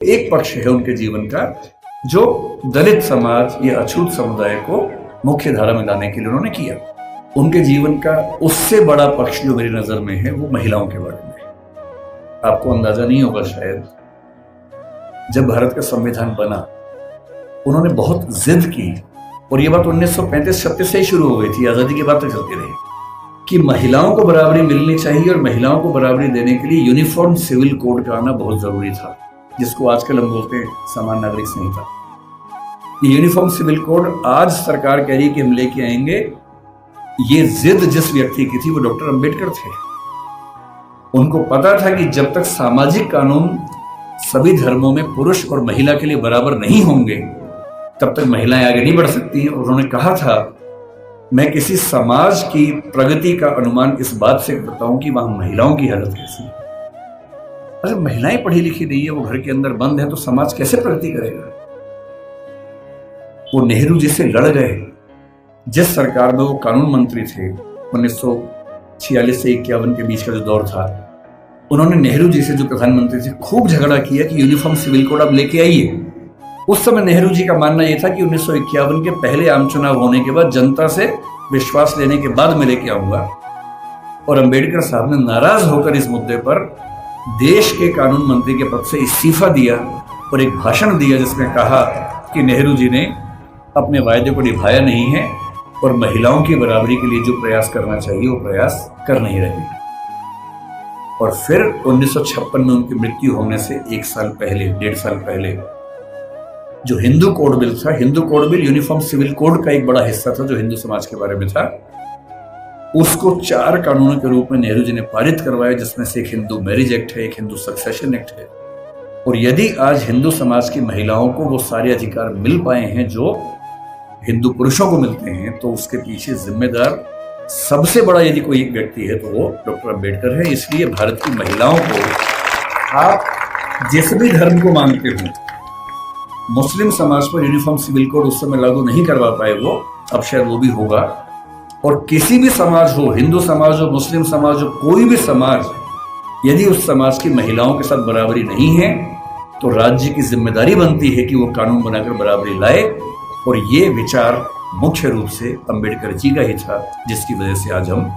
एक पक्ष है उनके जीवन का जो दलित समाज या अछूत समुदाय को मुख्य धारा में लाने के लिए उन्होंने किया। उनके जीवन का उससे बड़ा पक्ष जो मेरी नजर में है वो महिलाओं के बारे में है। आपको अंदाजा नहीं होगा शायद, जब भारत का संविधान बना उन्होंने बहुत जिद की, और ये बात 1935-36 से ही शुरू हो गई थी, आजादी के बाद तक चलती रही, कि महिलाओं को बराबरी मिलनी चाहिए और महिलाओं को बराबरी देने के लिए यूनिफॉर्म सिविल कोड का आना बहुत जरूरी था, जिसको आजकल हम बोलते हैं समान नागरिक संहिता। ये यूनिफॉर्म सिविल कोड आज सरकार कह रही है कि हम लेके आएंगे। ये जिद जिस व्यक्ति की थी वो डॉक्टर अंबेडकर थे। उनको पता था कि जब तक सामाजिक कानून सभी धर्मों में पुरुष और महिला के लिए बराबर नहीं होंगे तब तक महिलाएं आगे नहीं बढ़ सकती हैं। उन्होंने कहा था, मैं किसी समाज की प्रगति का अनुमान इस बात से करता हूं कि वहां महिलाओं की हालत कैसी है। अगर महिलाएं पढ़ी लिखी नहीं है, वो घर के अंदर बंद है, तो समाज कैसे प्रगति करेगा। वो नेहरू जी से लड़ गए। जिस सरकार में वो कानून मंत्री थे 1946 से 51 के बीच का जो दौर था, उन्होंने नेहरू जी से जो प्रधानमंत्री थे खूब झगड़ा किया कि यूनिफॉर्म सिविल कोड आप लेके आइए। उस समय नेहरू जी का मानना यह था कि 1951 के पहले आम चुनाव होने के बाद जनता से विश्वास लेने के बाद मैं लेके आऊंगा। और अंबेडकर साहब ने नाराज होकर इस मुद्दे पर देश के कानून मंत्री के पद से इस्तीफा दिया और एक भाषण दिया जिसमें कहा कि नेहरू जी ने अपने वायदे को निभाया नहीं है और महिलाओं की बराबरी के लिए जो प्रयास करना चाहिए वो प्रयास कर नहीं रहे। और फिर 1956 में उनकी मृत्यु होने से 1 साल पहले, 1.5 साल पहले, जो हिंदू कोड बिल था, Hindu code bill uniform civil code का एक बड़ा हिस्सा था जो हिंदू समाज के बारे में था, उसको 4 कानूनों के रूप में नेहरू जी ने पारित करवाया, जिसमें से एक हिंदू मैरिज एक्ट है, एक हिंदू सक्सेशन एक्ट है। और यदि आज हिंदू समाज की महिलाओं को वो सारे अधिकार मिल पाए हैं जो हिंदू पुरुषों को मिलते हैं, तो उसके पीछे जिम्मेदार सबसे बड़ा यदि कोई एक व्यक्ति है तो वो डॉक्टर अंबेडकर है। इसलिए भारत की महिलाओं को, आप जिस भी धर्म को मानते हो, मुस्लिम समाज पर यूनिफॉर्म सिविल कोड उस समय लागू नहीं करवा पाए वो, अब शायद वो भी होगा। और किसी भी समाज हो, हिंदू समाज हो, मुस्लिम समाज हो, कोई भी समाज, यदि उस समाज की महिलाओं के साथ बराबरी नहीं है तो राज्य की जिम्मेदारी बनती है कि वो कानून बनाकर बराबरी लाए। और ये विचार मुख्य रूप से अंबेडकर जी का ही था, जिसकी वजह से आज हम